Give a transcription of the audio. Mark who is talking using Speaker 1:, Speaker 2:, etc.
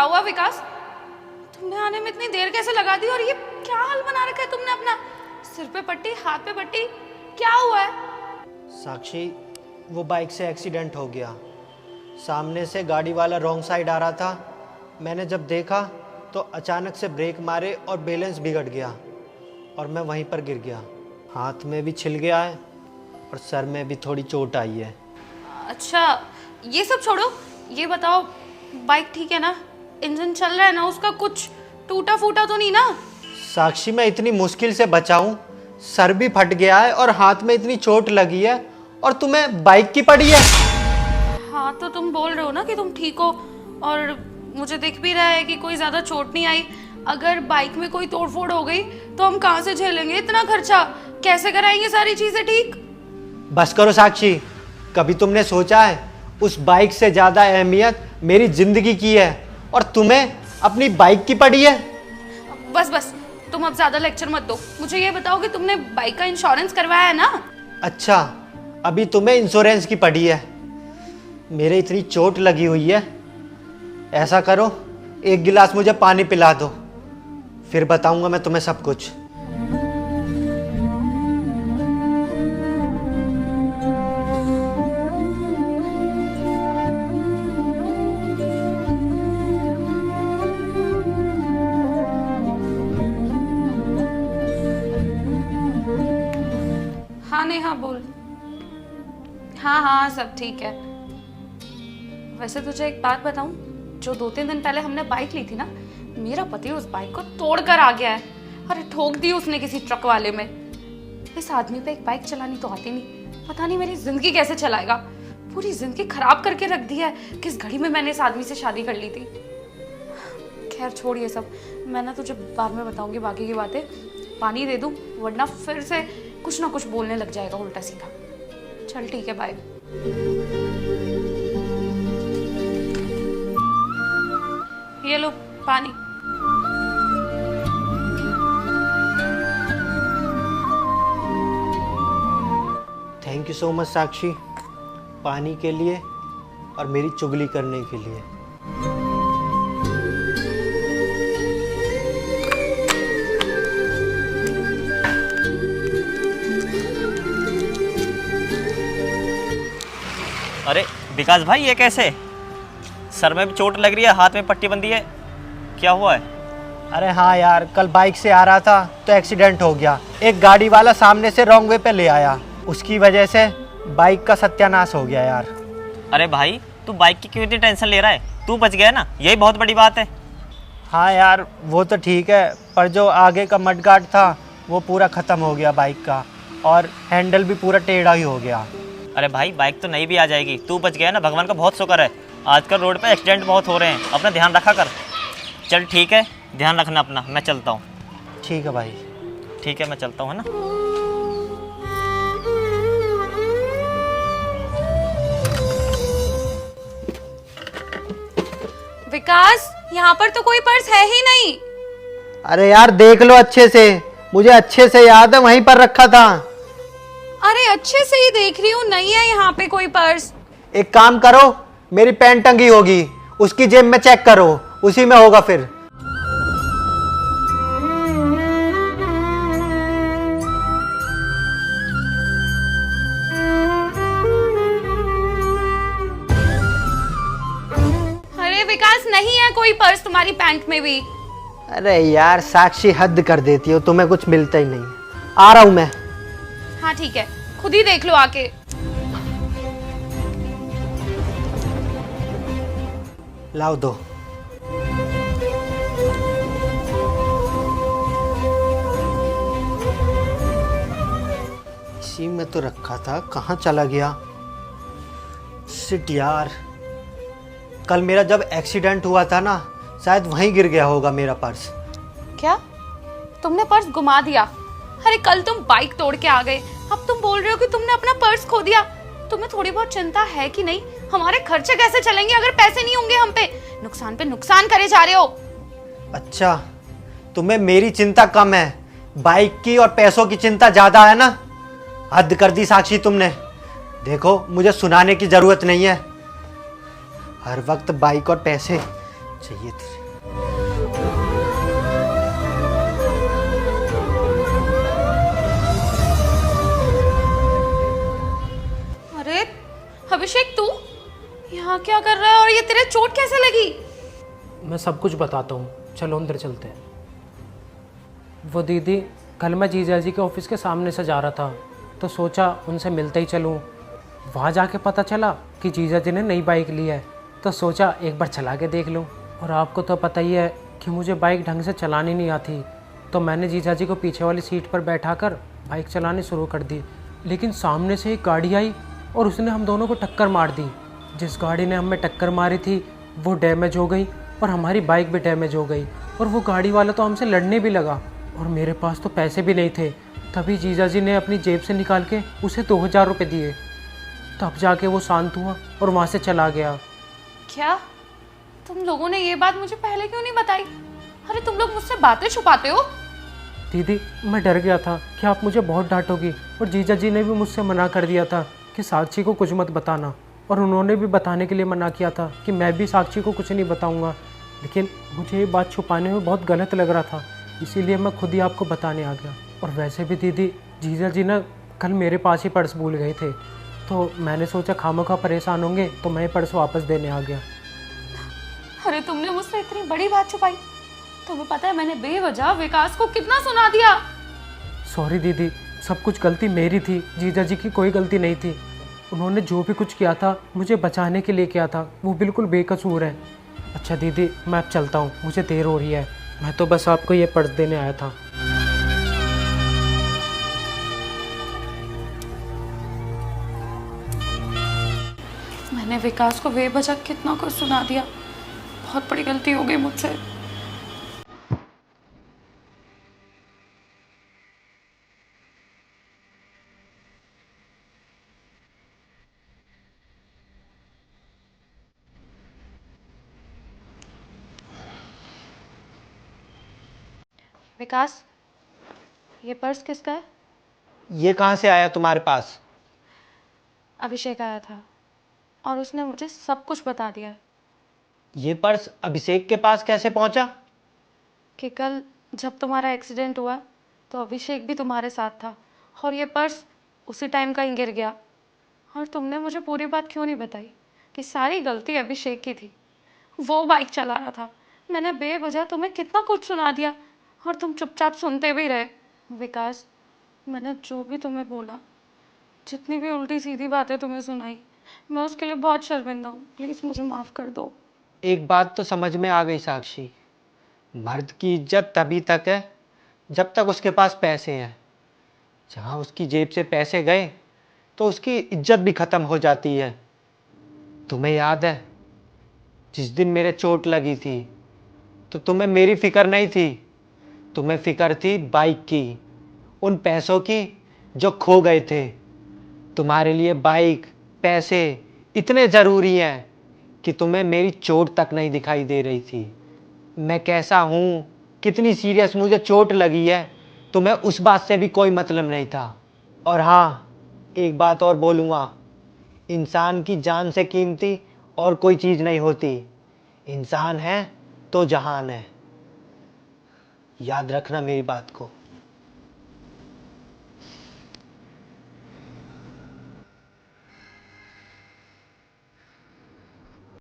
Speaker 1: हुआ विकास? तुमने आने में इतनी देर कैसे लगा दी? और ये क्या हाल बना रखा है तुमने अपना? सिर पे पट्टी, हाथ पे पट्टी, क्या हुआ है?
Speaker 2: साक्षी, वो बाइक से एक्सीडेंट हो गया। सामने से गाड़ी वाला रॉन्ग साइड आ रहा था। मैंने जब देखा तो अचानक से ब्रेक मारे और बैलेंस बिगड़ गया और मैं वहीं पर गिर गया। हाथ में भी छिल गया है और सर में भी थोड़ी चोट आई है।
Speaker 1: अच्छा, ये सब छोड़ो, ये बताओ बाइक ठीक है ना? इंजन चल रहा है ना? उसका कुछ टूटा फूटा तो नहीं ना?
Speaker 2: साक्षी, मैं इतनी मुश्किल से बचा हूँ, सर भी फट गया है और हाथ में इतनी चोट लगी है और तुम्हें बाइक की पड़ी है।
Speaker 1: हाँ, तो तुम बोल रहे हो ना कि तुम ठीक हो और मुझे दिख भी रहा है कि कोई ज्यादा चोट नहीं आई। अगर बाइक में कोई तोड़फोड़ हो गई तो हम कहाँ से झेलेंगे इतना खर्चा? कैसे कराएंगे सारी चीजें ठीक?
Speaker 2: बस करो साक्षी, कभी तुमने सोचा है उस बाइक से ज़्यादा अहमियत मेरी ज़िंदगी की है और तुम्हें अपनी बाइक की पड़ी है?
Speaker 1: बस बस, तुम अब ज्यादा लेक्चर मत दो। मुझे ये बताओ कि तुमने बाइक का इंश्योरेंस करवाया है ना?
Speaker 2: अच्छा, अभी तुम्हें इंश्योरेंस की पड़ी है। मेरे इतनी चोट लगी हुई है, ऐसा करो एक गिलास मुझे पानी पिला दो, फिर बताऊंगा मैं तुम्हें सब कुछ।
Speaker 1: हाँ नेहा बोल। हाँ हाँ, सब ठीक है। वैसे तुझे एक बात बताऊं, जो 2-3 दिन पहले हमने बाइक ली थी ना, मेरा पति उस बाइक को तोड़कर आ गया है। अरे ठोक दी उसने किसी ट्रक वाले में। इस आदमी पे एक बाइक चलानी तो आती नहीं, पता नहीं मेरी जिंदगी कैसे चलाएगा। पूरी जिंदगी खराब करके रख दी है। किस घड़ी में मैंने इस आदमी से शादी कर ली थी। खैर छोड़ ये सब, मैं ना तुझे बाद में बताऊंगी बाकी की बातें। पानी दे दूं, वरना फिर से कुछ ना कुछ बोलने लग जाएगा उल्टा सीधा। चल ठीक है, बाय। ये लो पानी।
Speaker 2: थैंक यू सो मच साक्षी, पानी के लिए और मेरी चुगली करने के लिए।
Speaker 3: अरे विकास भाई, ये कैसे? सर में भी चोट लग रही है, हाथ में पट्टी बंधी है, क्या हुआ है?
Speaker 2: अरे हाँ यार, कल बाइक से आ रहा था तो एक्सीडेंट हो गया। एक गाड़ी वाला सामने से रॉन्ग वे पे ले आया, उसकी वजह से बाइक का सत्यानाश हो गया यार।
Speaker 3: अरे भाई, तू बाइक की क्यों इतनी टेंशन ले रहा है? तू बच गया ना, यही बहुत बड़ी बात है।
Speaker 2: हाँ यार, वो तो ठीक है, पर जो आगे का मडगार्ड था वो पूरा ख़त्म हो गया बाइक का, और हैंडल भी पूरा टेढ़ा ही हो गया।
Speaker 3: अरे भाई, बाइक तो नई भी आ जाएगी, तू बच गया ना, भगवान का बहुत शुक्र है। आजकल रोड पे एक्सीडेंट बहुत हो रहे हैं, अपना ध्यान रखा कर। चल ठीक है, ध्यान रखना अपना, मैं चलता हूँ।
Speaker 2: ठीक है भाई।
Speaker 3: ठीक है, मैं चलता हूँ, है ना।
Speaker 1: विकास, यहाँ पर तो कोई पर्स है ही नहीं।
Speaker 2: अरे यार देख लो अच्छे से, मुझे अच्छे से याद है वहीं पर रखा था।
Speaker 1: अरे अच्छे से ही देख रही हूँ, नहीं है यहाँ पे कोई पर्स।
Speaker 2: एक काम करो, मेरी पैंट टंगी होगी, उसकी जेब में चेक करो, उसी में होगा फिर।
Speaker 1: अरे विकास, नहीं है कोई पर्स तुम्हारी पैंट में भी।
Speaker 2: अरे यार साक्षी, हद कर देती हो, तुम्हें कुछ मिलता ही नहीं। आ रहा हूं मैं।
Speaker 1: हाँ ठीक है, खुद ही देख लो आके।
Speaker 2: लाओ दो। इसी में तो रखा था, कहाँ चला गया? शिट यार, कल मेरा जब एक्सीडेंट हुआ था ना, शायद वहीं गिर गया होगा मेरा पर्स।
Speaker 1: क्या तुमने पर्स गुमा दिया? अरे कल तुम बाइक तोड़ के आ गए, अब तुम बोल रहे हो कि तुमने अपना पर्स खो दिया। तुम्हें थोड़ी बहुत चिंता है कि नहीं? हमारे खर्चे कैसे चलेंगे अगर पैसे नहीं होंगे हम पे? नुकसान पे नुकसान करे जा रहे हो।
Speaker 2: अच्छा, तुम्हें मेरी चिंता कम है, बाइक की और पैसों की चिंता ज्यादा है ना। हद कर दी साक्षी तुमने। देखो, मुझे सुनाने की जरूरत नहीं है, हर वक्त बाइक और पैसे चाहिए तुझे।
Speaker 1: अरे अभिषेक, तू यहाँ क्या कर रहा है और ये तेरे चोट कैसे लगी?
Speaker 4: मैं सब कुछ बताता हूँ, चलो अंदर चलते हैं। वो दीदी, कल मैं जीजा जी के ऑफिस के सामने से जा रहा था तो सोचा उनसे मिलते ही चलूँ। वहाँ जाके पता चला कि जीजा जी ने नई बाइक ली है, तो सोचा एक बार चला के देख लूँ। और आपको तो पता ही है कि मुझे बाइक ढंग से चलानी नहीं आती, तो मैंने जीजा जी को पीछे वाली सीट पर बैठाकर बाइक चलानी शुरू कर दी। लेकिन सामने से एक गाड़ी आई और उसने हम दोनों को टक्कर मार दी। जिस गाड़ी ने हमें टक्कर मारी थी वो डैमेज हो गई और हमारी बाइक भी डैमेज हो गई। और वो गाड़ी वाला तो हमसे लड़ने भी लगा और मेरे पास तो पैसे भी नहीं थे। तभी जीजा जी ने अपनी जेब से निकाल के उसे 2000 रुपये दिए। तब जाके वो शांत हुआ और वहाँ से चला गया।
Speaker 1: क्या तुम लोगों ने ये बात मुझे पहले क्यों नहीं बताई? अरे तुम लोग मुझसे बातें छुपाते हो।
Speaker 4: दीदी, मैं डर गया था कि आप मुझे बहुत डांटोगी, और जीजा जी ने भी मुझसे मना कर दिया था कि साक्षी को कुछ मत बताना, और उन्होंने भी बताने के लिए मना किया था कि मैं भी साक्षी को कुछ नहीं बताऊंगा। लेकिन मुझे ये बात छुपाने में बहुत गलत लग रहा था, इसीलिए मैं खुद ही आपको बताने आ गया। और वैसे भी दीदी, जीजा जी ना कल मेरे पास ही पर्स भूल गए थे, तो मैंने सोचा खामोखा परेशान होंगे तो मैं पर्स वापस देने आ गया।
Speaker 1: अरे तुमने मुझसे इतनी बड़ी बात छुपाई। तुम्हें पता है मैंने बेवजह विकास को कितना सुना दिया।
Speaker 4: सॉरी दीदी, सब कुछ गलती मेरी थी, जीजा जी की कोई गलती नहीं थी। उन्होंने जो भी कुछ किया था मुझे बचाने के लिए किया था, वो बिल्कुल बेकसूर है। अच्छा दीदी, मैं अब चलता हूँ, मुझे देर हो रही है। मैं तो बस आपको ये पर्स देने आया था।
Speaker 1: मैंने विकास को बेवजह कितना कुछ सुना दिया। बहुत बड़ी गलती हो गई मुझसे। विकास, ये पर्स किसका है?
Speaker 2: ये कहाँ से आया तुम्हारे पास?
Speaker 1: अभिषेक आया था और उसने मुझे सब कुछ बता दिया है
Speaker 2: ये पर्स अभिषेक के पास कैसे पहुंचा?
Speaker 1: कि कल जब तुम्हारा एक्सीडेंट हुआ तो अभिषेक भी तुम्हारे साथ था और ये पर्स उसी टाइम का ही गिर गया। और तुमने मुझे पूरी बात क्यों नहीं बताई कि सारी गलती अभिषेक की थी? वो बाइक चला रहा था। मैंने बेवजह तुम्हें कितना कुछ सुना दिया और तुम चुपचाप सुनते भी रहे। विकास, मैंने जो भी तुम्हें बोला, जितनी भी उल्टी सीधी बातें तुम्हें सुनाई, मैं उसके लिए बहुत शर्मिंदा हूँ। प्लीज़ मुझे माफ़ कर दो।
Speaker 2: एक बात तो समझ में आ गई साक्षी, मर्द की इज्जत तभी तक है जब तक उसके पास पैसे हैं। जहाँ उसकी जेब से पैसे गए तो उसकी इज्जत भी ख़त्म हो जाती है। तुम्हें याद है जिस दिन मेरे चोट लगी थी तो तुम्हें मेरी फ़िक्र नहीं थी, तुम्हें फ़िक्र थी बाइक की, उन पैसों की जो खो गए थे। तुम्हारे लिए बाइक, पैसे इतने ज़रूरी हैं कि तुम्हें मेरी चोट तक नहीं दिखाई दे रही थी। मैं कैसा हूँ, कितनी सीरियस मुझे चोट लगी है, तुम्हें उस बात से भी कोई मतलब नहीं था। और हाँ, एक बात और बोलूँगा, इंसान की जान से कीमती और कोई चीज़ नहीं होती। इंसान है तो जहान है। याद रखना मेरी बात को।